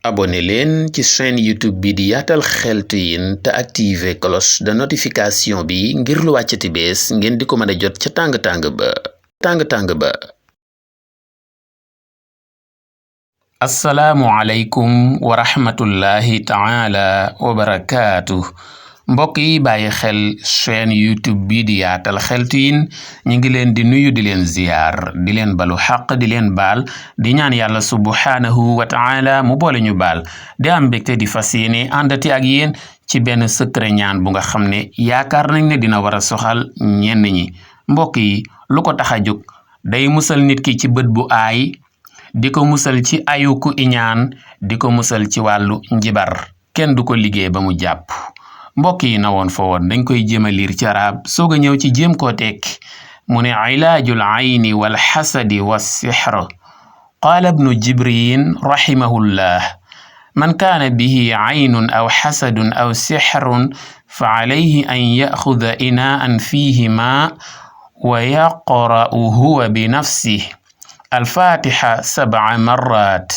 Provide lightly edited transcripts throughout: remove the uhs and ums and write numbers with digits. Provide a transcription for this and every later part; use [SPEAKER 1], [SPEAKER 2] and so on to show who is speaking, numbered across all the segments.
[SPEAKER 1] abonné leen ci chaîne YouTube bi di Yaatal Xeltu Yin te activer cloche de notification bi ngir lu wàccati bees ngeen di ko mën a jot ca tàng-tàng ba. Assalaamu aleykum wa rahmatullahi taala wa barakaatu. mbokk yi bàyyi xel chaîne YouTube bi di Yaatal Xeltu Yin ñi ngi leen di nuyu di leen ziyaar di leen balu xaq di leen baal di ñaan yàlla subhaanahu wa taala mu boole ñu baal di am mbégte di fas yéene àndati ak yéen ci benn secret ñaan bu nga xam ne yaakaar nañ ne dina war a soxal ñenn ñi. mbokk yi lu ko tax a jóg day musal nit ki ci bët bu aay di ko musal ci ayu ku iñaan di ko musal ci wàllu njibar kenn du ko liggéey ba mu jàpp. mbokk yi na woon fa woon dañ koy jéem a liir ci arab soog a ñëw ci jéem koo tekki mu ne ilaajul ayni wal xasadi wa sixr qaala ibnu jibrin rahimahullah man kaana bihi aynun aw xasadun aw sixrun fa alayhi an yaxuda inaan fiihi maa wa yaqra'u huwa bi nafsihi alfatixa 7 marrat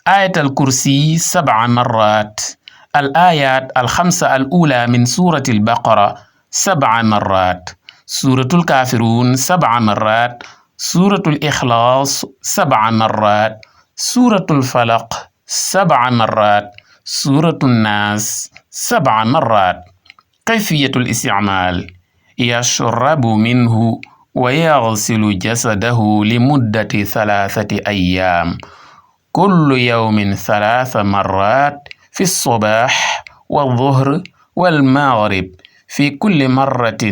[SPEAKER 1] ayat alkursi 7 marrat الآيات الخمسة الأولى من سورة البقرة 7 مرات سورة الكافرون 7 مرات سورة الإخلاص 7 مرات سورة الفلق 7 مرات سورة الناس 7 مرات كيفية الاستعمال يشرب منه ويغسل جسده لمدة 3 أيام كل يوم 3 مرات في الصباح والظهر والمغرب في كل مرة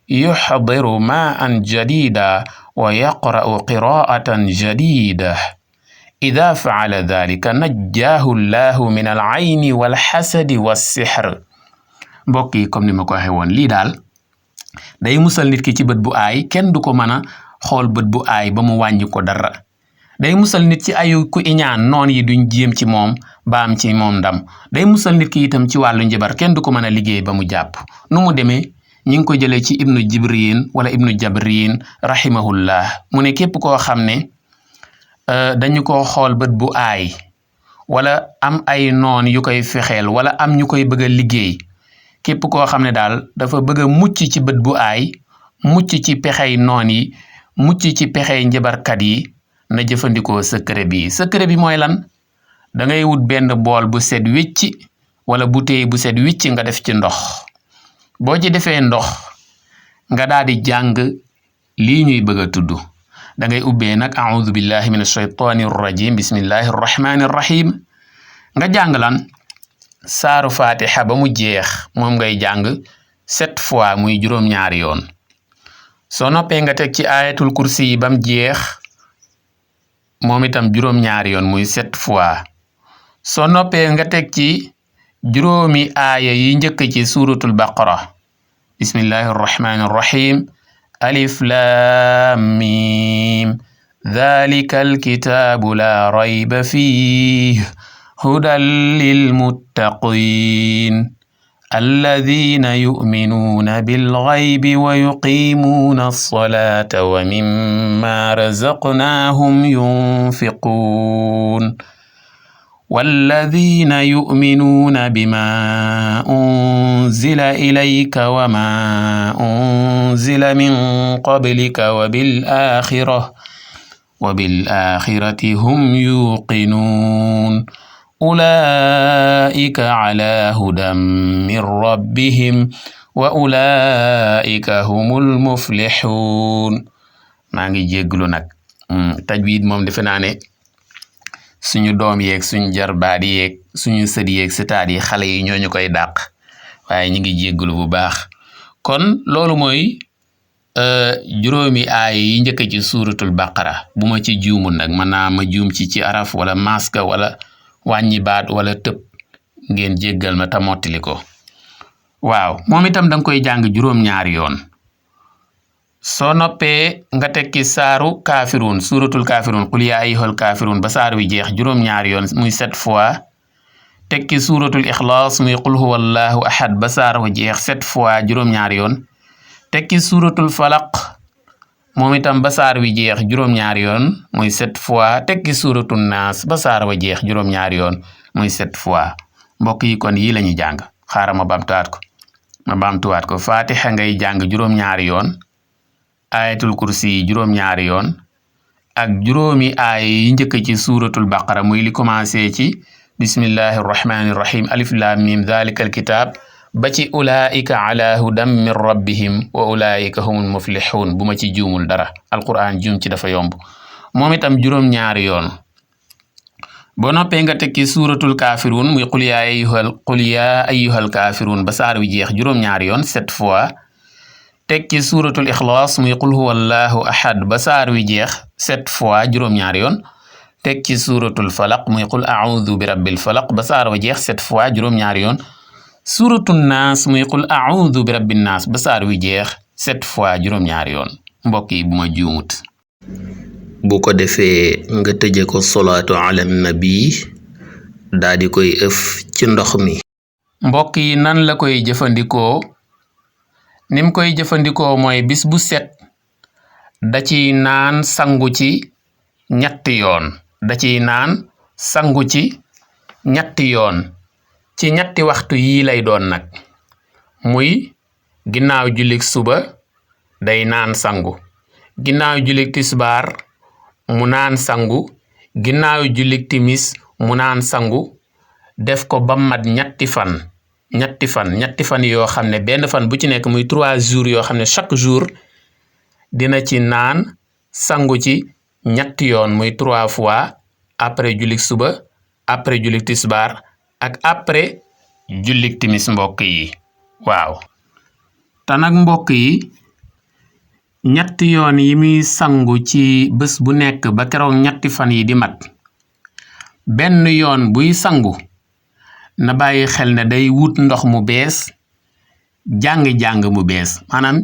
[SPEAKER 1] يحضر ماء جديدا ويقرأ قراءة جديدة إذا فعل ذلك نجاه الله من العين والحسد والسحر. mbokk yi comme ni ma ko waxee woon lii daal day musal nit ki ci bët bu aay kenn du ko mën a xool bët bu aay ba mu wàññi ko dara. day musal nit ci ayu ku iñaan noon yi duñ jéem ci moom ba am ci moom ndam. day musal nit ki itam ci wàllu njabar kenn du ko mën a liggéey ba mu jàpp. nu mu demee ñi ngi ko jëlee ci ibnu jibrin wala ibnu jabrin rahimahullah mu ne képp koo xam ne dañu ko xool bët bu aay wala am ay noon yu koy fexeel wala am ñu koy bëgg a liggéey képp koo xam ne daal dafa bëgg a mucc ci bët bu aay mucc ci pexey noon yi mucc ci pexey njabarkat yi na jëfandikoo secret bi mooy lan da ngay wut benn bool bu set wicci wala bouteille bu set wicci nga def ci ndox. boo ci defee ndox nga daal di jàng lii ñuy bëgg a tudd da ngay ubbee nag a'udhu billahi minash shaytanir rajim bismillahir rahmanir rahim nga jàng lan saaru fatiha ba mu jeex moom ngay jàng 7 fois muy juróom-ñaari yoon. soo noppee nga teg ci ayatul kursi yi bam jeex moom itam juróom-ñaari yoon muy 7 fois. soo noppee nga teg ci juróomi aaya yi njëkk ci suuratul baqara bismillahi arrahmani arrahim alif lam mim dhalika alkitabu la rayba fihi hudan lilmuttaqin alladhina yu'minuna bilghaybi wa yuqimuna as-salata wa mimma razaqnahum yunfiqun والذين يؤمنون بما أنزل إليك وما أنزل من قبلك وبالآخرة هم يوقنون أولئك على هدى من ربهم وأولئك هم المفلحون. maa ngi jégglu nag tajwid moom defe naa ne suñu doom yeeg suñu jarbaat yeeg suñu sët yeeg sëtaat yi xale yi ñooñu koy dàq waaye ñu ngi jégglu bu baax. kon loolu mooy juróomi aay yi njëkk ci suuratul baqara bu ma ci juumul nag mën naa ma juum ci araf wala maska wala wàññi baat wala tëb ngeen jéggal ma ta mottali ko. waaw moom itam danga koy jàng juróom-ñaari yoon. soo noppee nga tekki saaru kaafiruun suuratul kaafiruun qul yaa ayyuhal kaafiruun ba saar wi jeex juróom-ñaari yoon muy 7 fois. tekki suuratul ixlaas muy qul huwallahu ahad ba saar wa jeex 7 fois juróom-ñaari yoon. tekki suuratul falaq moom itam ba saar wi jeex juróom-ñaari yoon muy 7 fois. tekki suuratul naas ba saar wa jeex juróom-ñaari yoon muy 7 fois mbokk yi kon yii lañuy jàng xaaral ma baamtuwaat ko fatiha ngay jàng juróom-ñaari yoon ayatul kursi juróom-ñaari yoon ak juróomi aaya yi njëkk ci suuratul baqara muy li commencé ci bismillahi rahmani rahim alif lam mim dhalikal kitab ba ci ulaika ala hudan min rabbihim wa ulaika humul muflihun bu ma ci juumul dara alquran juum ci dafa yomb moom itam juróom-ñaari yoon boo noppee nga tekki suuratul kaafiruun muy qul yaa ayyuhal kaafiruun ba saar wi jeex juróom-ñaari yoon 7 fois tekki suuratul ixlaas muy qul huwallahu ahad ba saar wi jeex 7 fois juróom-ñaari yoon tekki suuratul falaq muy qul a'uudu bi rabbil falaq ba saar wa jeex 7 fois juróom-ñaari yoon suuratul naas muy qul a'uudu bi rabbin naas ba saar wi jeex 7 fois juróom-ñaari yoon mbokk yi bu ma juumut.
[SPEAKER 2] bu ko defee nga tëje ko solaatu ala nabi daa di koy ëf ci ndox mi.
[SPEAKER 1] mbokk yi nan la koy jëfandikoo nim koy jëfandikoo mooy bis bu set da ciy naan sangu ci ñetti yoon ci ñetti waxtu yii lay doon nag muy ginnaaw jullik suba day naan sangu ginnaaw jullik tisbaar mu naan sangu ginnaaw jullik timis mu naan sangu def ko ba mat ñetti fan yoo xam ne benn fan bu ci nekk muy 3 jours yoo xam ne chaque jour dina ci naan sangu ci ñetti yoon muy 3 fois après jullik suba après jullik tisbaar ak après jullik timis mbokk yi waaw te nag mbokk yi ñetti yoon yi muy sangu ci bés bu nekk ba keroog ñetti fan yi di mat benn yoon buy sangu na bàyyi xel ne day wut ndox mu bees jàng mu bees maanaam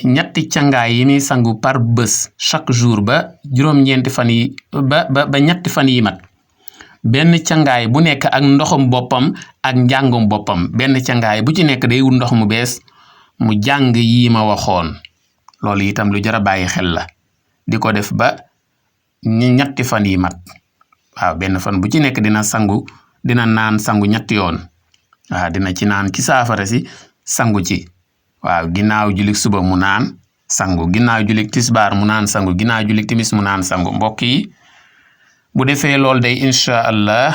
[SPEAKER 1] ñetti cangaay yi muy sangu par bés chaque jour ba juróom-ñeenti fan yi ba ñetti fan yi mat benn cangaay bu nekk ak ndoxum boppam ak njàngum boppam benn cangaay bu ci nekk day wut ndox mu bees mu jàng yi ma waxoon loolu itam lu jar a bàyyi xel la di ko def ba ñetti fan yi mat waaw benn fan bu ci nekk dina naan sangu ñetti yoon waaw dina ci naan ci saafara si sangu ci waaw ginnaaw julik suba mu naan sangu ginnaaw julik tisbaar mu naan sangu ginnaaw julik timis mu naan sangu mbokk yi bu defee lool day incha allah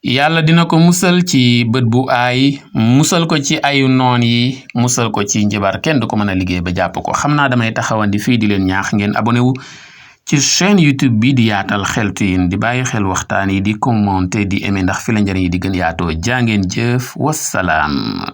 [SPEAKER 1] yàlla dina ko musal ci bët bu aay musal ko ci ayu noon yi musal ko ci njabar kenn du ko mën a liggéey ba jàpp ko xam naa damay taxawandi fii di leen ñaax ngeen abonné wu ci chaîne YouTube bi di yaatal xeltu yin di bàyyi xel waxtaan yi di commenter di aimer ndax fi la njariñ yi di gën yaatoo jaa ngeen jëf wassalaam